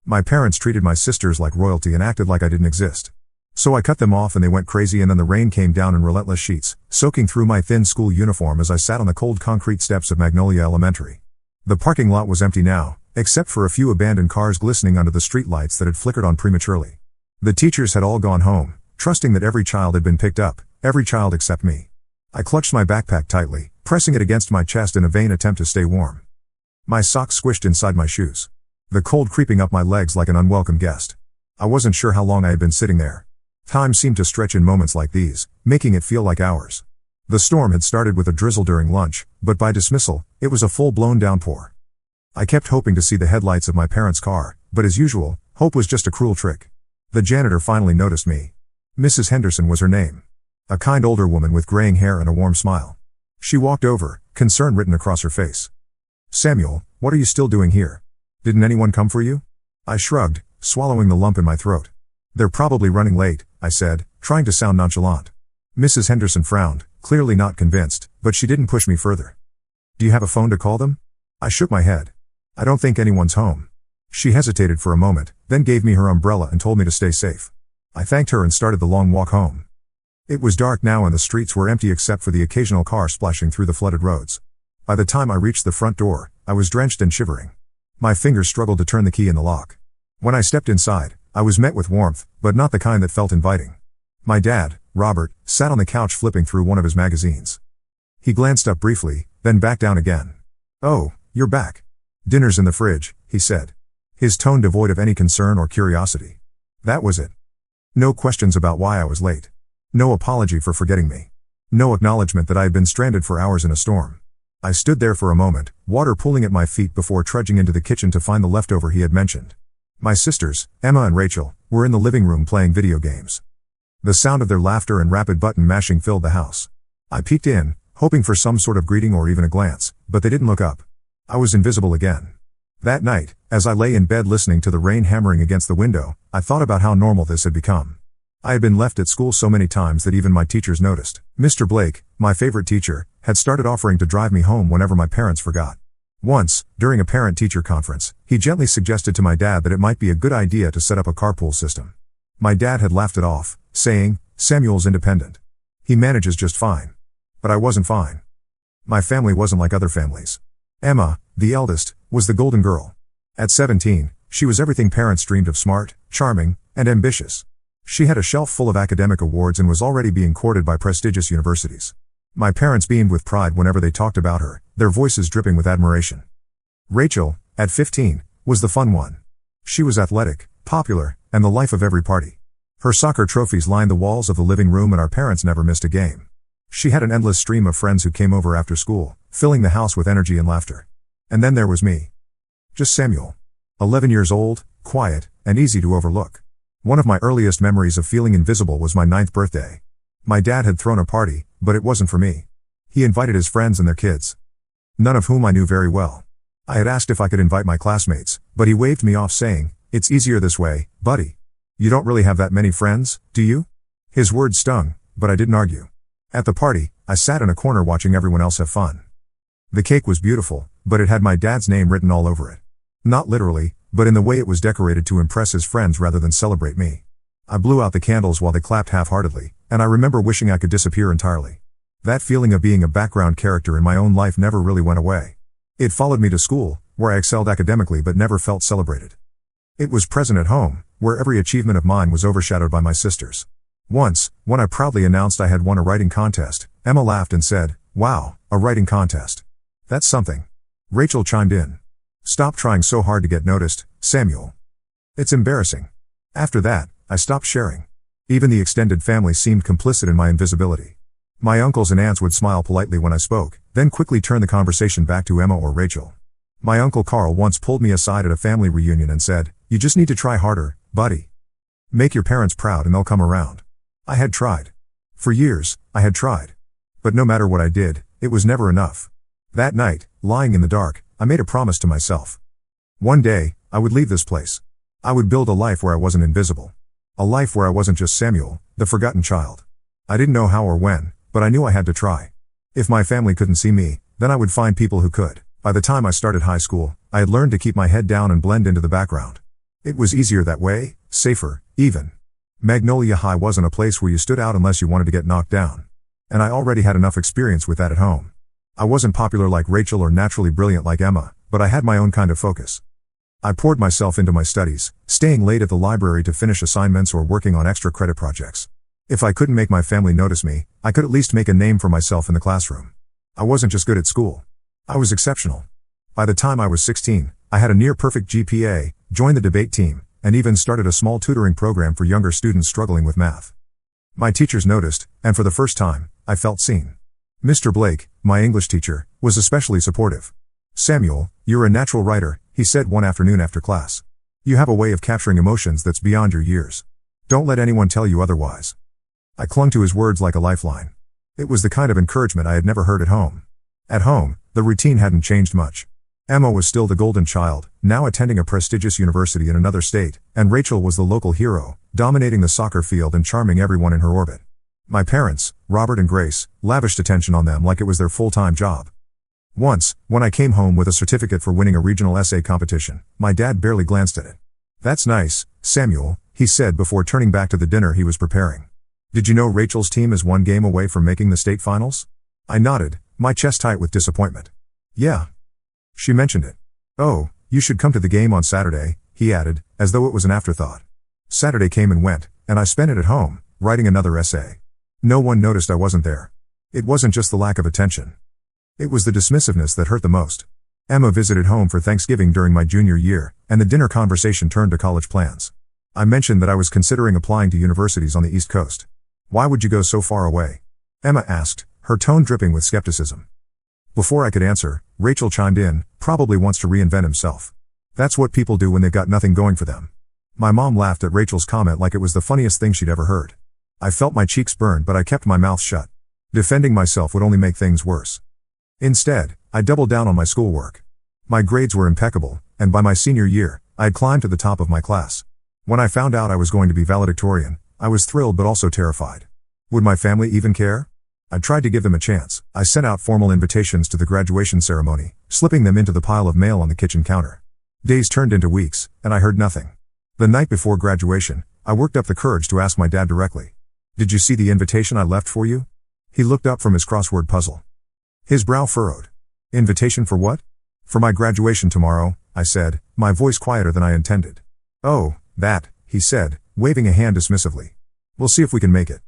My parents treated my sisters like royalty and acted like I didn't exist. So I cut them off and they went crazy, and then the rain came down in relentless sheets, soaking through my thin school uniform as I sat on the cold concrete steps of Magnolia Elementary. The parking lot was empty now, except for a few abandoned cars glistening under the street lights that had flickered on prematurely. The teachers had all gone home, trusting that every child had been picked up, every child except me. I clutched my backpack tightly, pressing it against my chest in a vain attempt to stay warm. My socks squished inside my shoes, the cold creeping up my legs like an unwelcome guest. I wasn't sure how long I had been sitting there. Time seemed to stretch in moments like these, making it feel like hours. The storm had started with a drizzle during lunch, but by dismissal, it was a full-blown downpour. I kept hoping to see the headlights of my parents' car, but as usual, hope was just a cruel trick. The janitor finally noticed me. Mrs. Henderson was her name. A kind older woman with graying hair and a warm smile. She walked over, concern written across her face. "Samuel, what are you still doing here? Didn't anyone come for you?" I shrugged, swallowing the lump in my throat. "They're probably running late," I said, trying to sound nonchalant. Mrs. Henderson frowned, clearly not convinced, but she didn't push me further. "Do you have a phone to call them?" I shook my head. "I don't think anyone's home." She hesitated for a moment, then gave me her umbrella and told me to stay safe. I thanked her and started the long walk home. It was dark now and the streets were empty except for the occasional car splashing through the flooded roads. By the time I reached the front door, I was drenched and shivering. My fingers struggled to turn the key in the lock. When I stepped inside, I was met with warmth, but not the kind that felt inviting. My dad, Robert, sat on the couch flipping through one of his magazines. He glanced up briefly, then back down again. "Oh, you're back. Dinner's in the fridge," he said. His tone devoid of any concern or curiosity. That was it. No questions about why I was late. No apology for forgetting me. No acknowledgement that I had been stranded for hours in a storm. I stood there for a moment, water pooling at my feet before trudging into the kitchen to find the leftover he had mentioned. My sisters, Emma and Rachel, were in the living room playing video games. The sound of their laughter and rapid button mashing filled the house. I peeked in, hoping for some sort of greeting or even a glance, but they didn't look up. I was invisible again. That night, as I lay in bed listening to the rain hammering against the window, I thought about how normal this had become. I had been left at school so many times that even my teachers noticed. Mr. Blake, my favorite teacher, had started offering to drive me home whenever my parents forgot. Once, during a parent-teacher conference, he gently suggested to my dad that it might be a good idea to set up a carpool system. My dad had laughed it off, saying, "Samuel's independent. He manages just fine." But I wasn't fine. My family wasn't like other families. Emma, the eldest, was the golden girl. At 17, she was everything parents dreamed of: smart, charming, and ambitious. She had a shelf full of academic awards and was already being courted by prestigious universities. My parents beamed with pride whenever they talked about her, their voices dripping with admiration. Rachel, at 15, was the fun one. She was athletic, popular, and the life of every party. Her soccer trophies lined the walls of the living room and our parents never missed a game. She had an endless stream of friends who came over after school, filling the house with energy and laughter. And then there was me. Just Samuel. 11 years old, quiet, and easy to overlook. One of my earliest memories of feeling invisible was my 9th birthday. My dad had thrown a party, but it wasn't for me. He invited his friends and their kids, none of whom I knew very well. I had asked if I could invite my classmates, but he waved me off saying, "It's easier this way, buddy. You don't really have that many friends, do you?" His words stung, but I didn't argue. At the party, I sat in a corner watching everyone else have fun. The cake was beautiful, but it had my dad's name written all over it. Not literally, but in the way it was decorated to impress his friends rather than celebrate me. I blew out the candles while they clapped half-heartedly, and I remember wishing I could disappear entirely. That feeling of being a background character in my own life never really went away. It followed me to school, where I excelled academically but never felt celebrated. It was present at home, where every achievement of mine was overshadowed by my sisters. Once, when I proudly announced I had won a writing contest, Emma laughed and said, "Wow, a writing contest. That's something." Rachel chimed in. "Stop trying so hard to get noticed, Samuel. It's embarrassing." After that, I stopped sharing. Even the extended family seemed complicit in my invisibility. My uncles and aunts would smile politely when I spoke, then quickly turn the conversation back to Emma or Rachel. My uncle Carl once pulled me aside at a family reunion and said, "You just need to try harder, buddy. Make your parents proud and they'll come around." I had tried. For years, I had tried. But no matter what I did, it was never enough. That night, lying in the dark, I made a promise to myself. One day, I would leave this place. I would build a life where I wasn't invisible. A life where I wasn't just Samuel, the forgotten child. I didn't know how or when, but I knew I had to try. If my family couldn't see me, then I would find people who could. By the time I started high school, I had learned to keep my head down and blend into the background. It was easier that way, safer, even. Magnolia High wasn't a place where you stood out unless you wanted to get knocked down. And I already had enough experience with that at home. I wasn't popular like Rachel or naturally brilliant like Emma, but I had my own kind of focus. I poured myself into my studies, staying late at the library to finish assignments or working on extra credit projects. If I couldn't make my family notice me, I could at least make a name for myself in the classroom. I wasn't just good at school. I was exceptional. By the time I was 16, I had a near-perfect GPA, joined the debate team, and even started a small tutoring program for younger students struggling with math. My teachers noticed, and for the first time, I felt seen. Mr. Blake, my English teacher, was especially supportive. "Samuel, you're a natural writer," he said one afternoon after class. "You have a way of capturing emotions that's beyond your years. Don't let anyone tell you otherwise." I clung to his words like a lifeline. It was the kind of encouragement I had never heard at home. At home, the routine hadn't changed much. Emma was still the golden child, now attending a prestigious university in another state, and Rachel was the local hero, dominating the soccer field and charming everyone in her orbit. My parents, Robert and Grace, lavished attention on them like it was their full-time job. Once, when I came home with a certificate for winning a regional essay competition, my dad barely glanced at it. "That's nice, Samuel," he said before turning back to the dinner he was preparing. "Did you know Rachel's team is one game away from making the state finals?" I nodded, my chest tight with disappointment. "Yeah." She mentioned it. "Oh, you should come to the game on Saturday," he added, as though it was an afterthought. Saturday came and went, and I spent it at home, writing another essay. No one noticed I wasn't there. It wasn't just the lack of attention. It was the dismissiveness that hurt the most. Emma visited home for Thanksgiving during my junior year, and the dinner conversation turned to college plans. I mentioned that I was considering applying to universities on the East Coast. "Why would you go so far away?" Emma asked, her tone dripping with skepticism. Before I could answer, Rachel chimed in, "Probably wants to reinvent himself. That's what people do when they've got nothing going for them." My mom laughed at Rachel's comment like it was the funniest thing she'd ever heard. I felt my cheeks burn, but I kept my mouth shut. Defending myself would only make things worse. Instead, I doubled down on my schoolwork. My grades were impeccable, and by my senior year, I had climbed to the top of my class. When I found out I was going to be valedictorian, I was thrilled but also terrified. Would my family even care? I tried to give them a chance. I sent out formal invitations to the graduation ceremony, slipping them into the pile of mail on the kitchen counter. Days turned into weeks, and I heard nothing. The night before graduation, I worked up the courage to ask my dad directly. "Did you see the invitation I left for you?" He looked up from his crossword puzzle. His brow furrowed. "Invitation for what?" "For my graduation tomorrow," I said, my voice quieter than I intended. "Oh, that," he said, waving a hand dismissively. "We'll see if we can make it.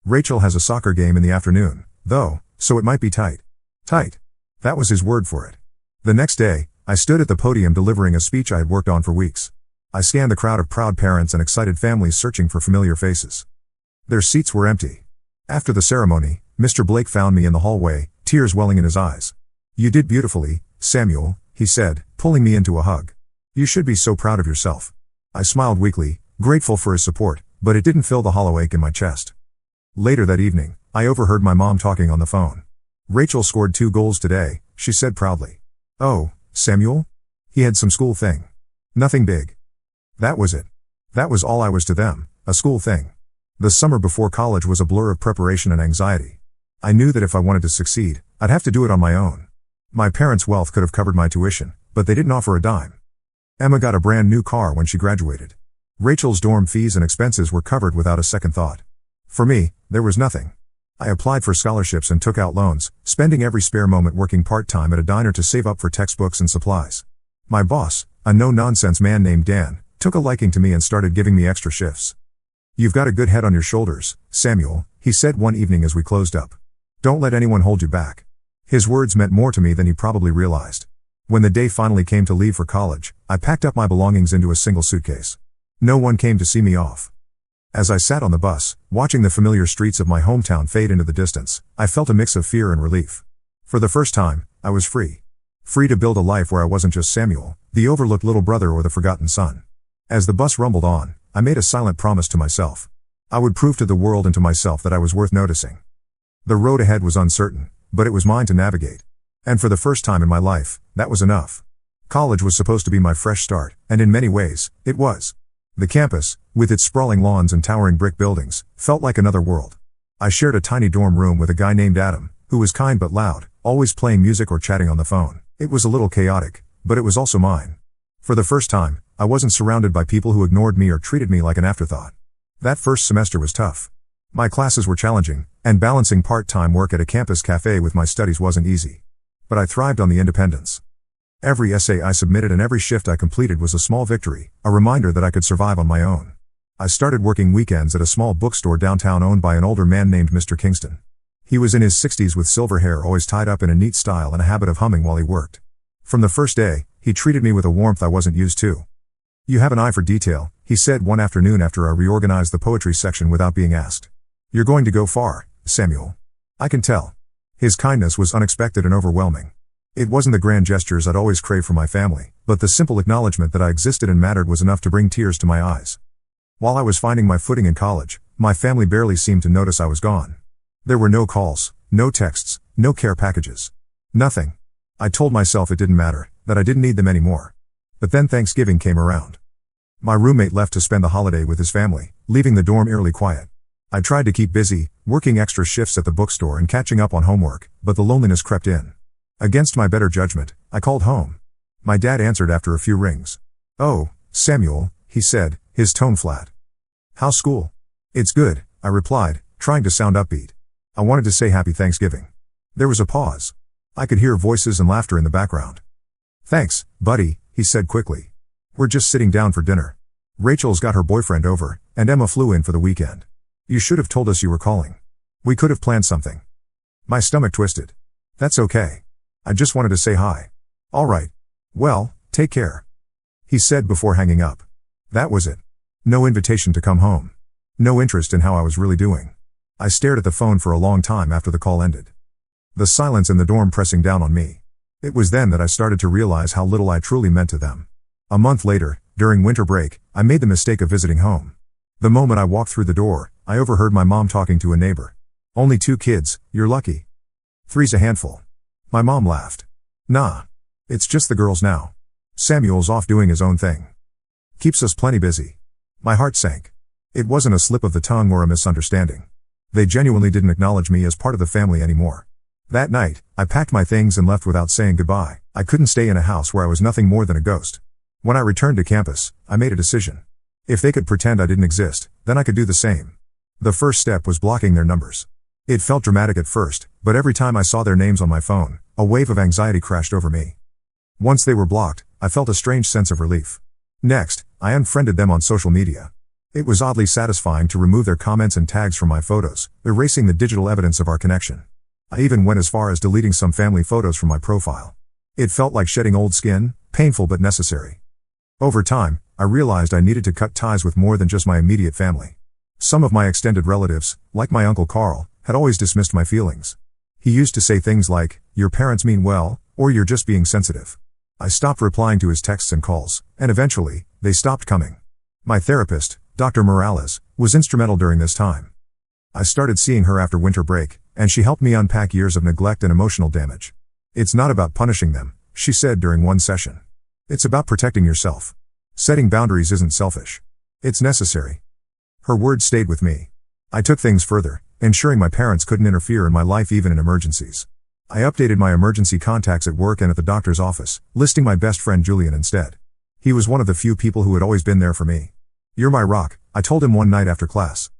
Rachel has a soccer game in the afternoon, though, so it might be tight." Tight. That was his word for it. The next day, I stood at the podium delivering a speech I had worked on for weeks. I scanned the crowd of proud parents and excited families searching for familiar faces. Their seats were empty. After the ceremony, Mr. Blake found me in the hallway, tears welling in his eyes. "You did beautifully, Samuel," he said, pulling me into a hug. "You should be so proud of yourself." I smiled weakly, grateful for his support, but it didn't fill the hollow ache in my chest. Later that evening, I overheard my mom talking on the phone. "Rachel scored 2 goals today," she said proudly. "Oh, Samuel?" He had some school thing. Nothing big. That was it. That was all I was to them, a school thing. The summer before college was a blur of preparation and anxiety. I knew that if I wanted to succeed, I'd have to do it on my own. My parents' wealth could have covered my tuition, but they didn't offer a dime. Emma got a brand new car when she graduated. Rachel's dorm fees and expenses were covered without a second thought. For me, there was nothing. I applied for scholarships and took out loans, spending every spare moment working part-time at a diner to save up for textbooks and supplies. My boss, a no-nonsense man named Dan, took a liking to me and started giving me extra shifts. "You've got a good head on your shoulders, Samuel," he said one evening as we closed up. "Don't let anyone hold you back." His words meant more to me than he probably realized. When the day finally came to leave for college, I packed up my belongings into a single suitcase. No one came to see me off. As I sat on the bus, watching the familiar streets of my hometown fade into the distance, I felt a mix of fear and relief. For the first time, I was free. Free to build a life where I wasn't just Samuel, the overlooked little brother or the forgotten son. As the bus rumbled on, I made a silent promise to myself. I would prove to the world and to myself that I was worth noticing. The road ahead was uncertain, but it was mine to navigate. And for the first time in my life, that was enough. College was supposed to be my fresh start, and in many ways, it was. The campus, with its sprawling lawns and towering brick buildings, felt like another world. I shared a tiny dorm room with a guy named Adam, who was kind but loud, always playing music or chatting on the phone. It was a little chaotic, but it was also mine. For the first time, I wasn't surrounded by people who ignored me or treated me like an afterthought. That first semester was tough. My classes were challenging, and balancing part-time work at a campus cafe with my studies wasn't easy. But I thrived on the independence. Every essay I submitted and every shift I completed was a small victory, a reminder that I could survive on my own. I started working weekends at a small bookstore downtown owned by an older man named Mr. Kingston. He was in his 60s with silver hair always tied up in a neat style and a habit of humming while he worked. From the first day, he treated me with a warmth I wasn't used to. "You have an eye for detail," he said one afternoon after I reorganized the poetry section without being asked. "You're going to go far, Samuel. I can tell." His kindness was unexpected and overwhelming. It wasn't the grand gestures I'd always craved from my family, but the simple acknowledgement that I existed and mattered was enough to bring tears to my eyes. While I was finding my footing in college, my family barely seemed to notice I was gone. There were no calls, no texts, no care packages. Nothing. I told myself it didn't matter, that I didn't need them anymore. But then Thanksgiving came around. My roommate left to spend the holiday with his family, leaving the dorm eerily quiet. I tried to keep busy, working extra shifts at the bookstore and catching up on homework, but the loneliness crept in. Against my better judgment, I called home. My dad answered after a few rings. "Oh, Samuel," he said, his tone flat. "How's school?" "It's good," I replied, trying to sound upbeat. I wanted to say Happy Thanksgiving. There was a pause. I could hear voices and laughter in the background. "Thanks, buddy," he said quickly. "We're just sitting down for dinner. Rachel's got her boyfriend over, and Emma flew in for the weekend. You should have told us you were calling. We could have planned something." My stomach twisted. "That's okay. I just wanted to say hi." "All right. Well, take care," he said before hanging up. That was it. No invitation to come home. No interest in how I was really doing. I stared at the phone for a long time after the call ended. The silence in the dorm pressing down on me. It was then that I started to realize how little I truly meant to them. A month later, during winter break, I made the mistake of visiting home. The moment I walked through the door, I overheard my mom talking to a neighbor. "Only 2 kids, you're lucky. 3's a handful." My mom laughed. "Nah. It's just the girls now. Samuel's off doing his own thing. Keeps us plenty busy." My heart sank. It wasn't a slip of the tongue or a misunderstanding. They genuinely didn't acknowledge me as part of the family anymore. That night, I packed my things and left without saying goodbye. I couldn't stay in a house where I was nothing more than a ghost. When I returned to campus, I made a decision. If they could pretend I didn't exist, then I could do the same. The first step was blocking their numbers. It felt dramatic at first, but every time I saw their names on my phone, a wave of anxiety crashed over me. Once they were blocked, I felt a strange sense of relief. Next, I unfriended them on social media. It was oddly satisfying to remove their comments and tags from my photos, erasing the digital evidence of our connection. I even went as far as deleting some family photos from my profile. It felt like shedding old skin, painful but necessary. Over time, I realized I needed to cut ties with more than just my immediate family. Some of my extended relatives, like my Uncle Carl, had always dismissed my feelings. He used to say things like, "Your parents mean well," or "You're just being sensitive." I stopped replying to his texts and calls, and eventually, they stopped coming. My therapist, Dr. Morales, was instrumental during this time. I started seeing her after winter break, and she helped me unpack years of neglect and emotional damage. "It's not about punishing them," she said during one session. "It's about protecting yourself. Setting boundaries isn't selfish. It's necessary." Her words stayed with me. I took things further, ensuring my parents couldn't interfere in my life even in emergencies. I updated my emergency contacts at work and at the doctor's office, listing my best friend Julian instead. He was one of the few people who had always been there for me. "You're my rock," I told him one night after class.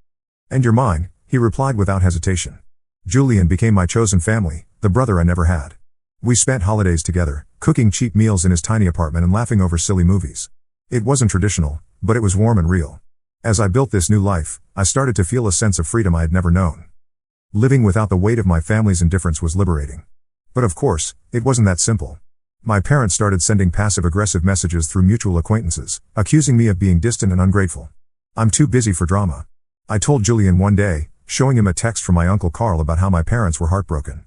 "And you're mine," he replied without hesitation. Julian became my chosen family, the brother I never had. We spent holidays together, cooking cheap meals in his tiny apartment and laughing over silly movies. It wasn't traditional, but it was warm and real. As I built this new life, I started to feel a sense of freedom I had never known. Living without the weight of my family's indifference was liberating. But of course, it wasn't that simple. My parents started sending passive-aggressive messages through mutual acquaintances, accusing me of being distant and ungrateful. "I'm too busy for drama," I told Julian one day, showing him a text from my Uncle Carl about how my parents were heartbroken.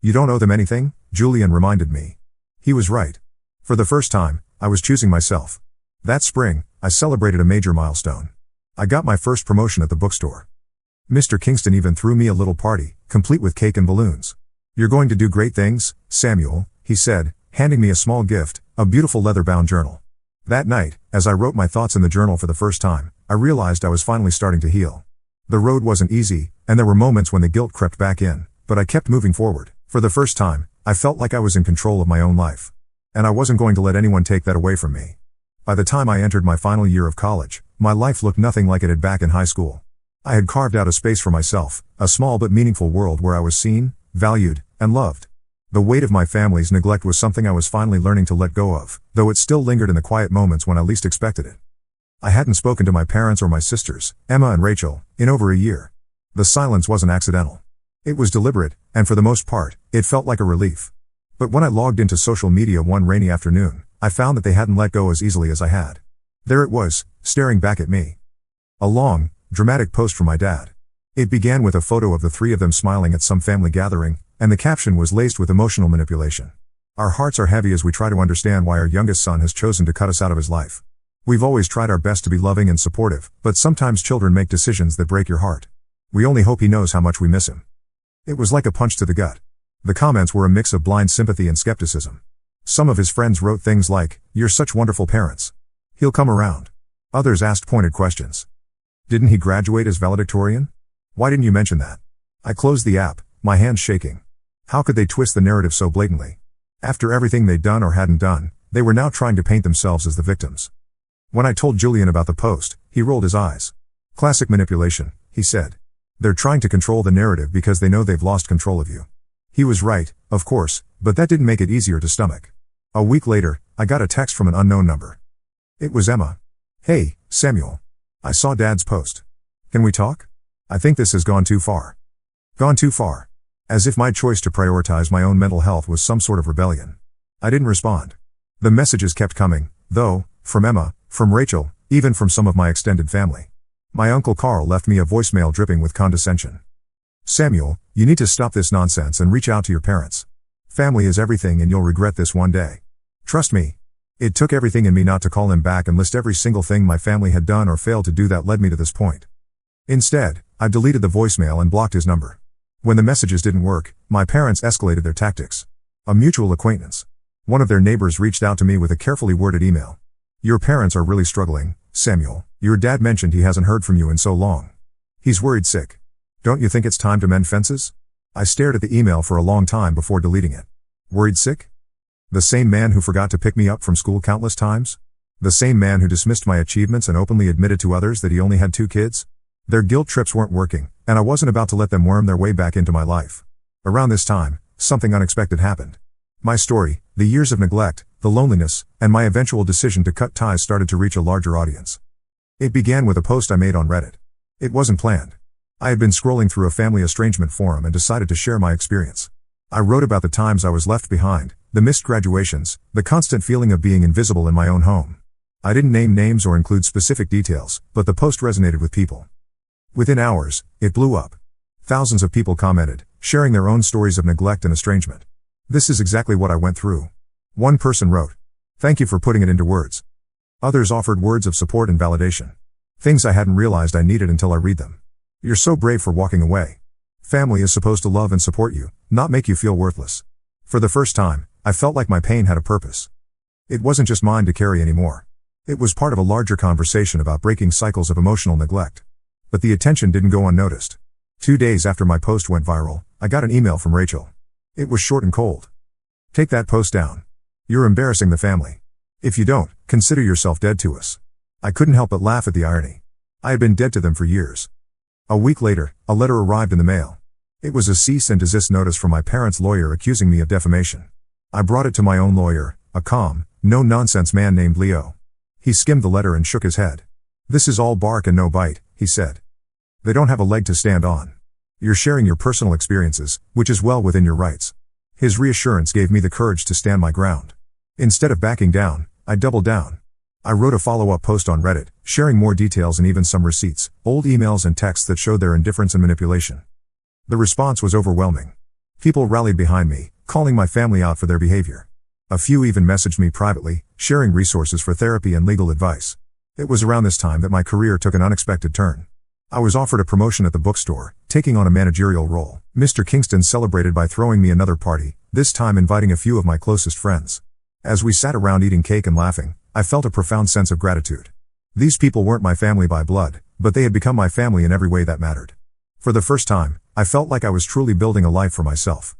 "You don't owe them anything," Julian reminded me. He was right. For the first time, I was choosing myself. That spring, I celebrated a major milestone. I got my first promotion at the bookstore. Mr. Kingston even threw me a little party, complete with cake and balloons. "You're going to do great things, Samuel," he said, handing me a small gift, a beautiful leather-bound journal. That night, as I wrote my thoughts in the journal for the first time, I realized I was finally starting to heal. The road wasn't easy, and there were moments when the guilt crept back in, but I kept moving forward. For the first time, I felt like I was in control of my own life. And I wasn't going to let anyone take that away from me. By the time I entered my final year of college, my life looked nothing like it had back in high school. I had carved out a space for myself, a small but meaningful world where I was seen, valued, and loved. The weight of my family's neglect was something I was finally learning to let go of, though it still lingered in the quiet moments when I least expected it. I hadn't spoken to my parents or my sisters, Emma and Rachel, in over a year. The silence wasn't accidental. It was deliberate, and for the most part, it felt like a relief. But when I logged into social media one rainy afternoon, I found that they hadn't let go as easily as I had. There it was, staring back at me. A long, dramatic post from my dad. It began with a photo of the three of them smiling at some family gathering, and the caption was laced with emotional manipulation. Our hearts are heavy as we try to understand why our youngest son has chosen to cut us out of his life. We've always tried our best to be loving and supportive, but sometimes children make decisions that break your heart. We only hope he knows how much we miss him. It was like a punch to the gut. The comments were a mix of blind sympathy and skepticism. Some of his friends wrote things like, "You're such wonderful parents. He'll come around." Others asked pointed questions. "Didn't he graduate as valedictorian? Why didn't you mention that?" I closed the app, my hands shaking. How could they twist the narrative so blatantly? After everything they'd done or hadn't done, they were now trying to paint themselves as the victims. When I told Julian about the post, he rolled his eyes. "Classic manipulation," he said. "They're trying to control the narrative because they know they've lost control of you." He was right, of course, but that didn't make it easier to stomach. A week later, I got a text from an unknown number. It was Emma. "Hey, Samuel. I saw Dad's post. Can we talk? I think this has gone too far." Gone too far. As if my choice to prioritize my own mental health was some sort of rebellion. I didn't respond. The messages kept coming, though, from Emma, from Rachel, even from some of my extended family. My Uncle Carl left me a voicemail dripping with condescension. "Samuel, you need to stop this nonsense and reach out to your parents. Family is everything and you'll regret this one day. Trust me." It took everything in me not to call him back and list every single thing my family had done or failed to do that led me to this point. Instead, I deleted the voicemail and blocked his number. When the messages didn't work, my parents escalated their tactics. A mutual acquaintance. One of their neighbors reached out to me with a carefully worded email. "Your parents are really struggling, Samuel. Your dad mentioned he hasn't heard from you in so long. He's worried sick. Don't you think it's time to mend fences?" I stared at the email for a long time before deleting it. Worried sick? The same man who forgot to pick me up from school countless times? The same man who dismissed my achievements and openly admitted to others that he only had 2 kids? Their guilt trips weren't working, and I wasn't about to let them worm their way back into my life. Around this time, something unexpected happened. My story, the years of neglect, the loneliness, and my eventual decision to cut ties started to reach a larger audience. It began with a post I made on Reddit. It wasn't planned. I had been scrolling through a family estrangement forum and decided to share my experience. I wrote about the times I was left behind, the missed graduations, the constant feeling of being invisible in my own home. I didn't name names or include specific details, but the post resonated with people. Within hours, it blew up. Thousands of people commented, sharing their own stories of neglect and estrangement. "This is exactly what I went through." One person wrote, "Thank you for putting it into words." Others offered words of support and validation. Things I hadn't realized I needed until I read them. "You're so brave for walking away. Family is supposed to love and support you, not make you feel worthless." For the first time, I felt like my pain had a purpose. It wasn't just mine to carry anymore. It was part of a larger conversation about breaking cycles of emotional neglect. But the attention didn't go unnoticed. 2 days after my post went viral, I got an email from Rachel. It was short and cold. "Take that post down. You're embarrassing the family. If you don't, consider yourself dead to us." I couldn't help but laugh at the irony. I had been dead to them for years. A week later, a letter arrived in the mail. It was a cease and desist notice from my parents' lawyer accusing me of defamation. I brought it to my own lawyer, a calm, no-nonsense man named Leo. He skimmed the letter and shook his head. "This is all bark and no bite," he said. "They don't have a leg to stand on. You're sharing your personal experiences, which is well within your rights." His reassurance gave me the courage to stand my ground. Instead of backing down, I doubled down. I wrote a follow-up post on Reddit, sharing more details and even some receipts, old emails and texts that showed their indifference and manipulation. The response was overwhelming. People rallied behind me, calling my family out for their behavior. A few even messaged me privately, sharing resources for therapy and legal advice. It was around this time that my career took an unexpected turn. I was offered a promotion at the bookstore, taking on a managerial role. Mr. Kingston celebrated by throwing me another party, this time inviting a few of my closest friends. As we sat around eating cake and laughing, I felt a profound sense of gratitude. These people weren't my family by blood, but they had become my family in every way that mattered. For the first time, I felt like I was truly building a life for myself.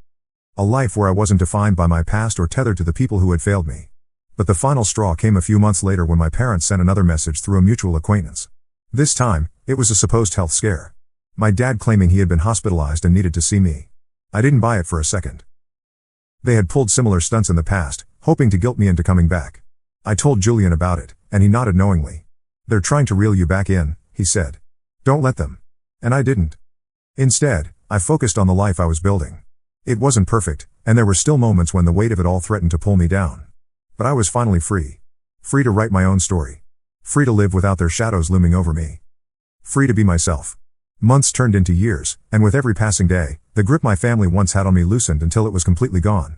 A life where I wasn't defined by my past or tethered to the people who had failed me. But the final straw came a few months later when my parents sent another message through a mutual acquaintance. This time, it was a supposed health scare. My dad claiming he had been hospitalized and needed to see me. I didn't buy it for a second. They had pulled similar stunts in the past, hoping to guilt me into coming back. I told Julian about it, and he nodded knowingly. "They're trying to reel you back in," he said. "Don't let them." And I didn't. Instead, I focused on the life I was building. It wasn't perfect, and there were still moments when the weight of it all threatened to pull me down. But I was finally free. Free to write my own story. Free to live without their shadows looming over me. Free to be myself. Months turned into years, and with every passing day, the grip my family once had on me loosened until it was completely gone.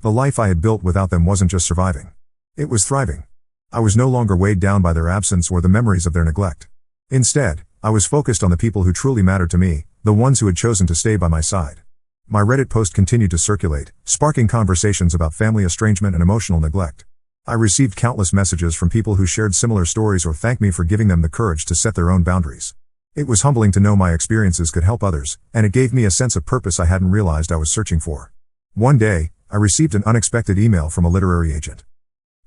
The life I had built without them wasn't just surviving. It was thriving. I was no longer weighed down by their absence or the memories of their neglect. Instead, I was focused on the people who truly mattered to me, the ones who had chosen to stay by my side. My Reddit post continued to circulate, sparking conversations about family estrangement and emotional neglect. I received countless messages from people who shared similar stories or thanked me for giving them the courage to set their own boundaries. It was humbling to know my experiences could help others, and it gave me a sense of purpose I hadn't realized I was searching for. One day, I received an unexpected email from a literary agent.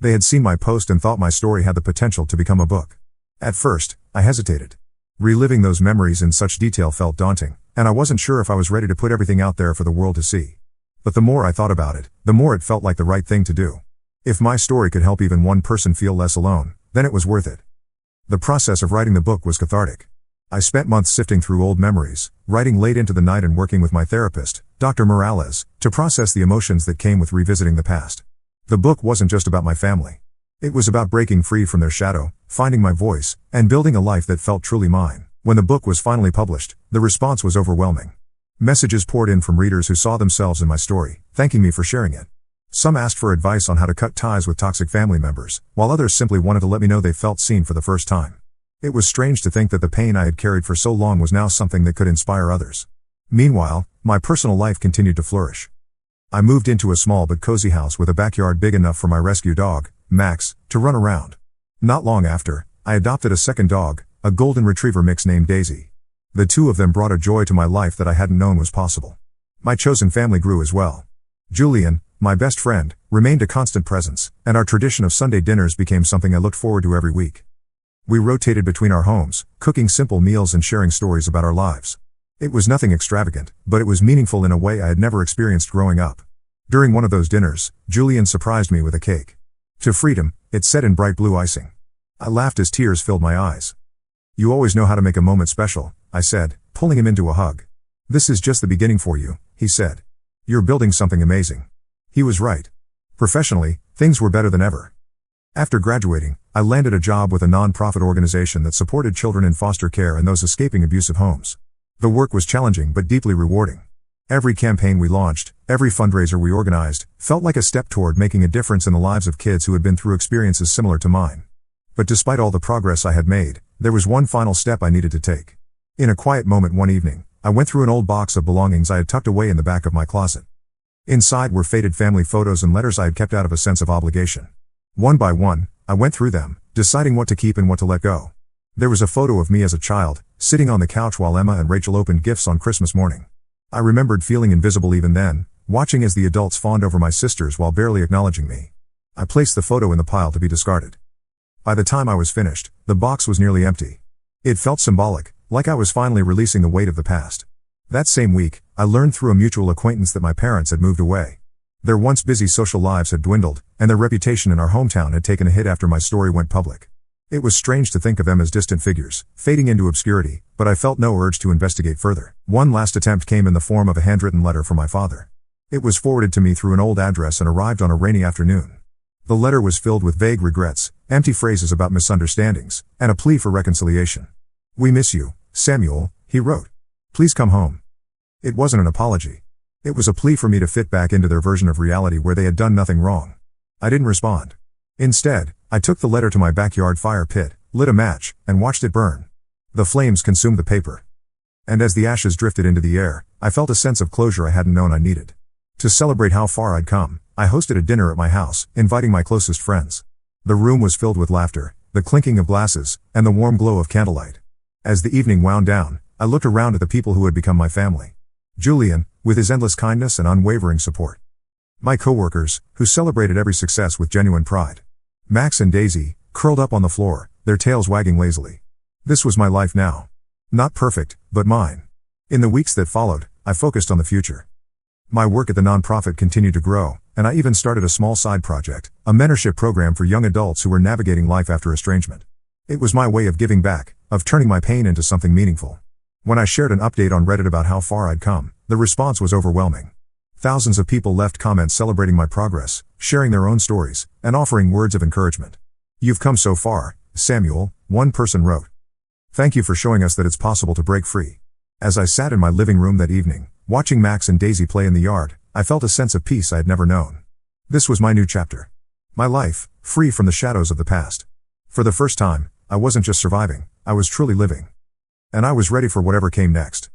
They had seen my post and thought my story had the potential to become a book. At first, I hesitated. Reliving those memories in such detail felt daunting, and I wasn't sure if I was ready to put everything out there for the world to see. But the more I thought about it, the more it felt like the right thing to do. If my story could help even one person feel less alone, then it was worth it. The process of writing the book was cathartic. I spent months sifting through old memories, writing late into the night and working with my therapist, Dr. Morales, to process the emotions that came with revisiting the past. The book wasn't just about my family. It was about breaking free from their shadow, finding my voice, and building a life that felt truly mine. When the book was finally published, the response was overwhelming. Messages poured in from readers who saw themselves in my story, thanking me for sharing it. Some asked for advice on how to cut ties with toxic family members, while others simply wanted to let me know they felt seen for the first time. It was strange to think that the pain I had carried for so long was now something that could inspire others. Meanwhile, my personal life continued to flourish. I moved into a small but cozy house with a backyard big enough for my rescue dog, Max, to run around. Not long after, I adopted a second dog, a golden retriever mix named Daisy. The two of them brought a joy to my life that I hadn't known was possible. My chosen family grew as well. Julian, my best friend, remained a constant presence, and our tradition of Sunday dinners became something I looked forward to every week. We rotated between our homes, cooking simple meals and sharing stories about our lives. It was nothing extravagant, but it was meaningful in a way I had never experienced growing up. During one of those dinners, Julian surprised me with a cake. "To freedom," it said in bright blue icing. I laughed as tears filled my eyes. "You always know how to make a moment special," I said, pulling him into a hug. "This is just the beginning for you," he said. "You're building something amazing." He was right. Professionally, things were better than ever. After graduating, I landed a job with a non-profit organization that supported children in foster care and those escaping abusive homes. The work was challenging but deeply rewarding. Every campaign we launched, every fundraiser we organized, felt like a step toward making a difference in the lives of kids who had been through experiences similar to mine. But despite all the progress I had made, there was one final step I needed to take. In a quiet moment one evening, I went through an old box of belongings I had tucked away in the back of my closet. Inside were faded family photos and letters I had kept out of a sense of obligation. One by one, I went through them, deciding what to keep and what to let go. There was a photo of me as a child, sitting on the couch while Emma and Rachel opened gifts on Christmas morning. I remembered feeling invisible even then, watching as the adults fawned over my sisters while barely acknowledging me. I placed the photo in the pile to be discarded. By the time I was finished, the box was nearly empty. It felt symbolic, like I was finally releasing the weight of the past. That same week, I learned through a mutual acquaintance that my parents had moved away. Their once busy social lives had dwindled, and their reputation in our hometown had taken a hit after my story went public. It was strange to think of them as distant figures, fading into obscurity, but I felt no urge to investigate further. One last attempt came in the form of a handwritten letter from my father. It was forwarded to me through an old address and arrived on a rainy afternoon. The letter was filled with vague regrets, empty phrases about misunderstandings, and a plea for reconciliation. "We miss you, Samuel," he wrote. "Please come home." It wasn't an apology. It was a plea for me to fit back into their version of reality where they had done nothing wrong. I didn't respond. Instead, I took the letter to my backyard fire pit, lit a match, and watched it burn. The flames consumed the paper. And as the ashes drifted into the air, I felt a sense of closure I hadn't known I needed. To celebrate how far I'd come, I hosted a dinner at my house, inviting my closest friends. The room was filled with laughter, the clinking of glasses, and the warm glow of candlelight. As the evening wound down, I looked around at the people who had become my family. Julian, with his endless kindness and unwavering support. My coworkers, who celebrated every success with genuine pride. Max and Daisy, curled up on the floor, their tails wagging lazily. This was my life now. Not perfect, but mine. In the weeks that followed, I focused on the future. My work at the nonprofit continued to grow, and I even started a small side project, a mentorship program for young adults who were navigating life after estrangement. It was my way of giving back, of turning my pain into something meaningful. When I shared an update on Reddit about how far I'd come, the response was overwhelming. Thousands of people left comments celebrating my progress, sharing their own stories, and offering words of encouragement. "You've come so far, Samuel," one person wrote. "Thank you for showing us that it's possible to break free." As I sat in my living room that evening, watching Max and Daisy play in the yard, I felt a sense of peace I had never known. This was my new chapter. My life, free from the shadows of the past. For the first time, I wasn't just surviving, I was truly living. And I was ready for whatever came next.